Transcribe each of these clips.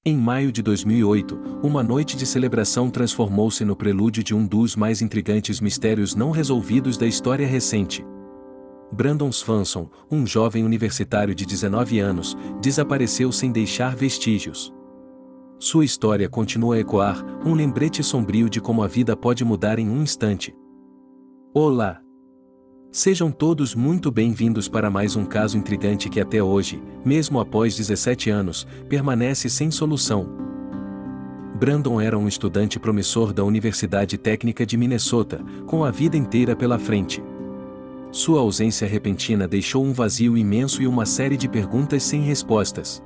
Em maio de 2008, uma noite de celebração transformou-se no prelúdio de um dos mais intrigantes mistérios não resolvidos da história recente. Brandon Swanson, um jovem universitário de 19 anos, desapareceu sem deixar vestígios. Sua história continua a ecoar, um lembrete sombrio de como a vida pode mudar em um instante. Olá! Sejam todos muito bem-vindos para mais um caso intrigante que até hoje, mesmo após 17 anos, permanece sem solução. Brandon era um estudante promissor da Universidade Técnica de Minnesota, com a vida inteira pela frente. Sua ausência repentina deixou um vazio imenso e uma série de perguntas sem respostas.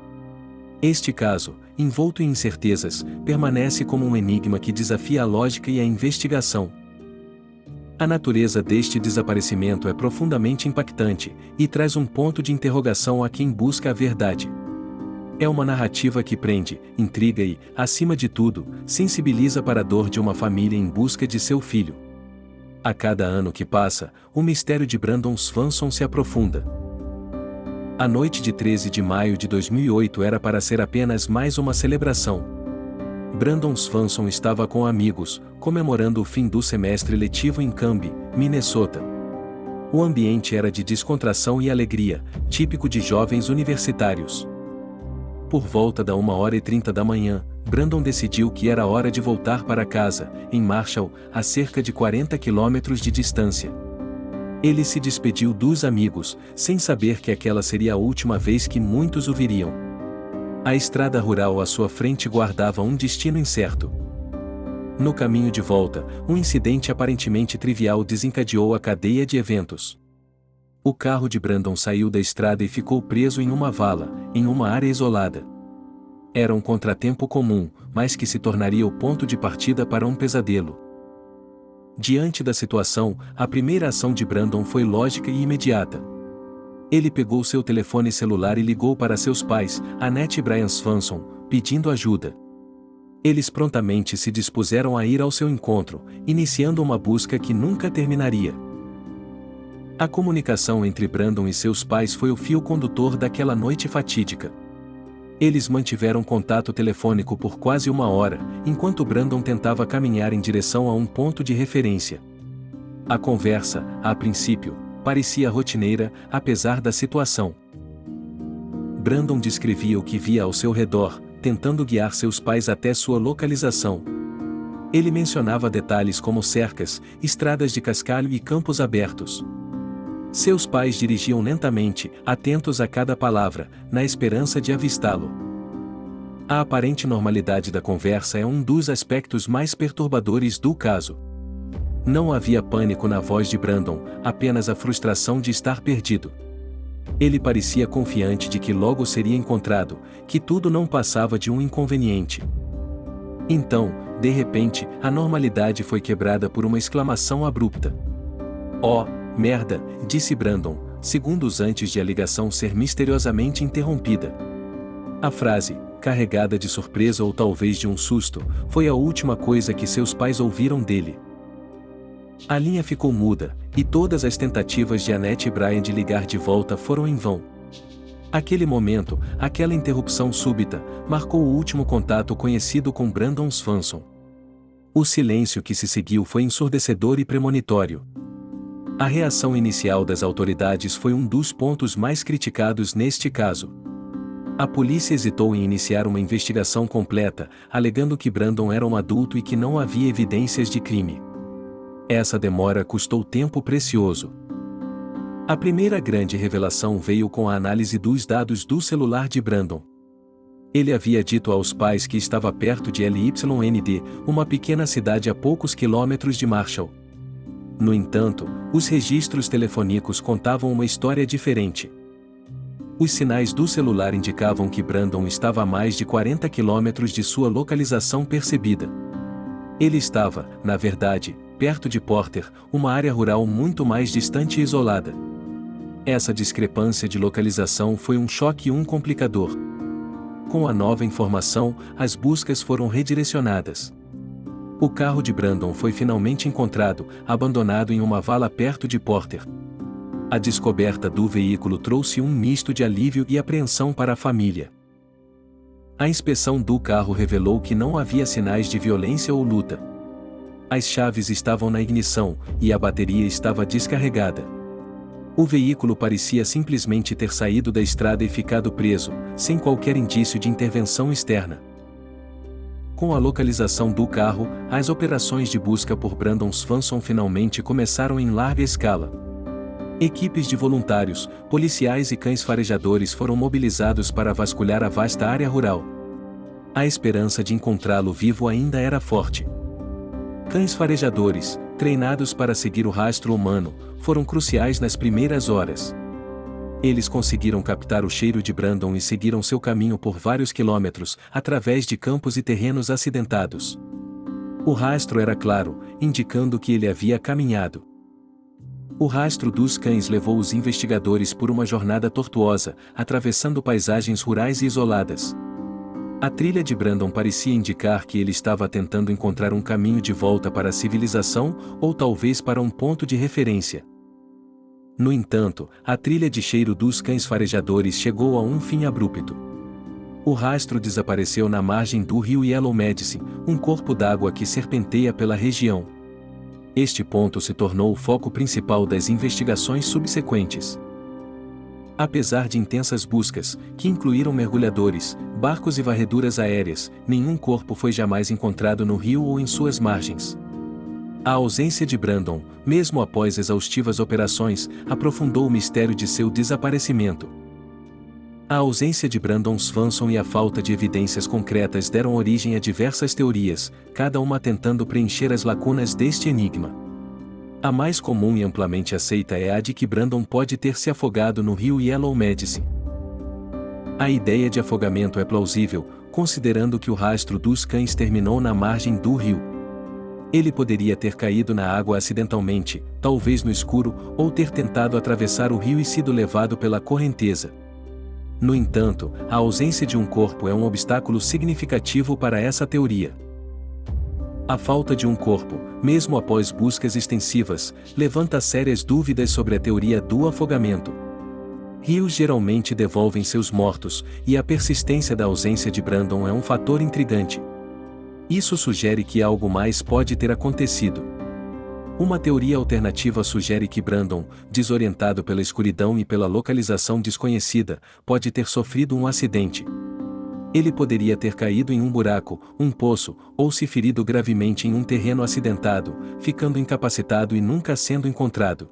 Este caso, envolto em incertezas, permanece como um enigma que desafia a lógica e a investigação. A natureza deste desaparecimento é profundamente impactante e traz um ponto de interrogação a quem busca a verdade. É uma narrativa que prende, intriga e, acima de tudo, sensibiliza para a dor de uma família em busca de seu filho. A cada ano que passa, o mistério de Brandon Swanson se aprofunda. A noite de 13 de maio de 2008 era para ser apenas mais uma celebração. Brandon Swanson estava com amigos, comemorando o fim do semestre letivo em Canby, Minnesota. O ambiente era de descontração e alegria, típico de jovens universitários. Por volta da 1h30 da manhã, Brandon decidiu que era hora de voltar para casa, em Marshall, a cerca de 40 quilômetros de distância. Ele se despediu dos amigos, sem saber que aquela seria a última vez que muitos o viriam. A estrada rural à sua frente guardava um destino incerto. No caminho de volta, um incidente aparentemente trivial desencadeou a cadeia de eventos. O carro de Brandon saiu da estrada e ficou preso em uma vala, em uma área isolada. Era um contratempo comum, mas que se tornaria o ponto de partida para um pesadelo. Diante da situação, a primeira ação de Brandon foi lógica e imediata. Ele pegou seu telefone celular e ligou para seus pais, Annette e Brian Swanson, pedindo ajuda. Eles prontamente se dispuseram a ir ao seu encontro, iniciando uma busca que nunca terminaria. A comunicação entre Brandon e seus pais foi o fio condutor daquela noite fatídica. Eles mantiveram contato telefônico por quase uma hora, enquanto Brandon tentava caminhar em direção a um ponto de referência. A conversa, a princípio, parecia rotineira, apesar da situação. Brandon descrevia o que via ao seu redor, tentando guiar seus pais até sua localização. Ele mencionava detalhes como cercas, estradas de cascalho e campos abertos. Seus pais dirigiam lentamente, atentos a cada palavra, na esperança de avistá-lo. A aparente normalidade da conversa é um dos aspectos mais perturbadores do caso. Não havia pânico na voz de Brandon, apenas a frustração de estar perdido. Ele parecia confiante de que logo seria encontrado, que tudo não passava de um inconveniente. Então, de repente, a normalidade foi quebrada por uma exclamação abrupta. "Oh, merda", disse Brandon, segundos antes de a ligação ser misteriosamente interrompida. A frase, carregada de surpresa ou talvez de um susto, foi a última coisa que seus pais ouviram dele. A linha ficou muda, e todas as tentativas de Annette e Brian de ligar de volta foram em vão. Aquele momento, aquela interrupção súbita, marcou o último contato conhecido com Brandon Swanson. O silêncio que se seguiu foi ensurdecedor e premonitório. A reação inicial das autoridades foi um dos pontos mais criticados neste caso. A polícia hesitou em iniciar uma investigação completa, alegando que Brandon era um adulto e que não havia evidências de crime. Essa demora custou tempo precioso. A primeira grande revelação veio com a análise dos dados do celular de Brandon. Ele havia dito aos pais que estava perto de LYND, uma pequena cidade a poucos quilômetros de Marshall. No entanto, os registros telefônicos contavam uma história diferente. Os sinais do celular indicavam que Brandon estava a mais de 40 quilômetros de sua localização percebida. Ele estava, na verdade, perto de Porter, uma área rural muito mais distante e isolada. Essa discrepância de localização foi um choque e um complicador. Com a nova informação, as buscas foram redirecionadas. O carro de Brandon foi finalmente encontrado, abandonado em uma vala perto de Porter. A descoberta do veículo trouxe um misto de alívio e apreensão para a família. A inspeção do carro revelou que não havia sinais de violência ou luta. As chaves estavam na ignição, e a bateria estava descarregada. O veículo parecia simplesmente ter saído da estrada e ficado preso, sem qualquer indício de intervenção externa. Com a localização do carro, as operações de busca por Brandon Swanson finalmente começaram em larga escala. Equipes de voluntários, policiais e cães farejadores foram mobilizados para vasculhar a vasta área rural. A esperança de encontrá-lo vivo ainda era forte. Cães farejadores, treinados para seguir o rastro humano, foram cruciais nas primeiras horas. Eles conseguiram captar o cheiro de Brandon e seguiram seu caminho por vários quilômetros, através de campos e terrenos acidentados. O rastro era claro, indicando que ele havia caminhado. O rastro dos cães levou os investigadores por uma jornada tortuosa, atravessando paisagens rurais e isoladas. A trilha de Brandon parecia indicar que ele estava tentando encontrar um caminho de volta para a civilização, ou talvez para um ponto de referência. No entanto, a trilha de cheiro dos cães farejadores chegou a um fim abrupto. O rastro desapareceu na margem do rio Yellow Medicine, um corpo d'água que serpenteia pela região. Este ponto se tornou o foco principal das investigações subsequentes. Apesar de intensas buscas, que incluíram mergulhadores, barcos e varreduras aéreas, nenhum corpo foi jamais encontrado no rio ou em suas margens. A ausência de Brandon, mesmo após exaustivas operações, aprofundou o mistério de seu desaparecimento. A ausência de Brandon Swanson e a falta de evidências concretas deram origem a diversas teorias, cada uma tentando preencher as lacunas deste enigma. A mais comum e amplamente aceita é a de que Brandon pode ter se afogado no rio Yellow Medicine. A ideia de afogamento é plausível, considerando que o rastro dos cães terminou na margem do rio. Ele poderia ter caído na água acidentalmente, talvez no escuro, ou ter tentado atravessar o rio e sido levado pela correnteza. No entanto, a ausência de um corpo é um obstáculo significativo para essa teoria. A falta de um corpo, mesmo após buscas extensivas, levanta sérias dúvidas sobre a teoria do afogamento. Rios geralmente devolvem seus mortos, e a persistência da ausência de Brandon é um fator intrigante. Isso sugere que algo mais pode ter acontecido. Uma teoria alternativa sugere que Brandon, desorientado pela escuridão e pela localização desconhecida, pode ter sofrido um acidente. Ele poderia ter caído em um buraco, um poço, ou se ferido gravemente em um terreno acidentado, ficando incapacitado e nunca sendo encontrado.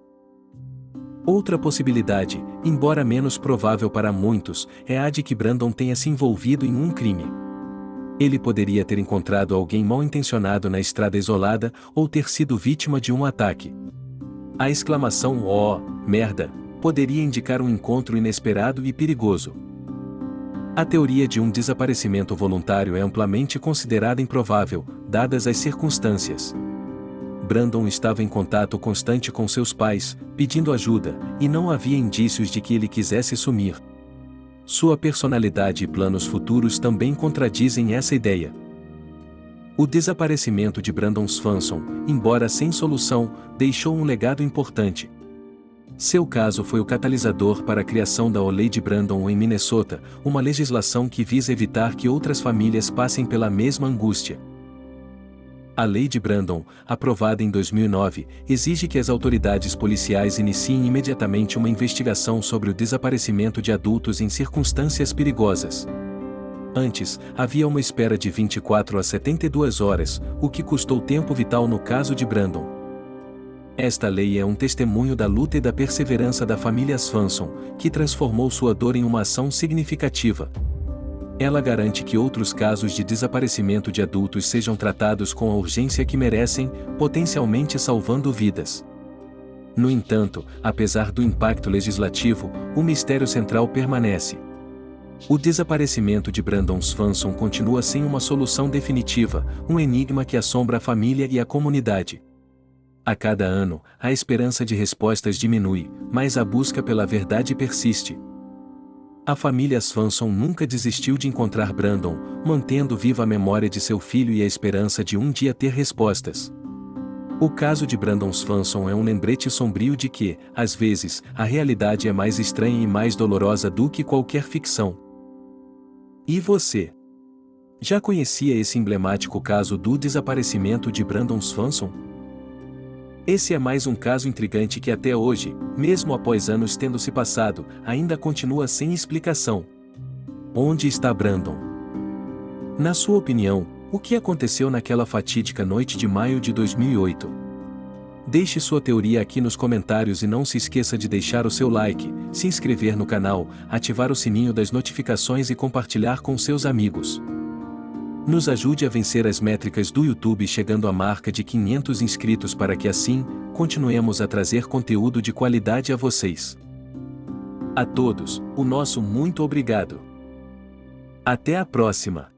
Outra possibilidade, embora menos provável para muitos, é a de que Brandon tenha se envolvido em um crime. Ele poderia ter encontrado alguém mal-intencionado na estrada isolada, ou ter sido vítima de um ataque. A exclamação "Oh, merda!" poderia indicar um encontro inesperado e perigoso. A teoria de um desaparecimento voluntário é amplamente considerada improvável, dadas as circunstâncias. Brandon estava em contato constante com seus pais, pedindo ajuda, e não havia indícios de que ele quisesse sumir. Sua personalidade e planos futuros também contradizem essa ideia. O desaparecimento de Brandon Swanson, embora sem solução, deixou um legado importante. Seu caso foi o catalisador para a criação da Lei de Brandon em Minnesota, uma legislação que visa evitar que outras famílias passem pela mesma angústia. A Lei de Brandon, aprovada em 2009, exige que as autoridades policiais iniciem imediatamente uma investigação sobre o desaparecimento de adultos em circunstâncias perigosas. Antes, havia uma espera de 24 a 72 horas, o que custou tempo vital no caso de Brandon. Esta lei é um testemunho da luta e da perseverança da família Swanson, que transformou sua dor em uma ação significativa. Ela garante que outros casos de desaparecimento de adultos sejam tratados com a urgência que merecem, potencialmente salvando vidas. No entanto, apesar do impacto legislativo, o mistério central permanece. O desaparecimento de Brandon Swanson continua sem uma solução definitiva, um enigma que assombra a família e a comunidade. A cada ano, a esperança de respostas diminui, mas a busca pela verdade persiste. A família Swanson nunca desistiu de encontrar Brandon, mantendo viva a memória de seu filho e a esperança de um dia ter respostas. O caso de Brandon Swanson é um lembrete sombrio de que, às vezes, a realidade é mais estranha e mais dolorosa do que qualquer ficção. E você? Já conhecia esse emblemático caso do desaparecimento de Brandon Swanson? Esse é mais um caso intrigante que até hoje, mesmo após anos tendo se passado, ainda continua sem explicação. Onde está Brandon? Na sua opinião, o que aconteceu naquela fatídica noite de maio de 2008? Deixe sua teoria aqui nos comentários e não se esqueça de deixar o seu like, se inscrever no canal, ativar o sininho das notificações e compartilhar com seus amigos. Nos ajude a vencer as métricas do YouTube chegando à marca de 500 inscritos para que assim, continuemos a trazer conteúdo de qualidade a vocês. A todos, o nosso muito obrigado. Até a próxima!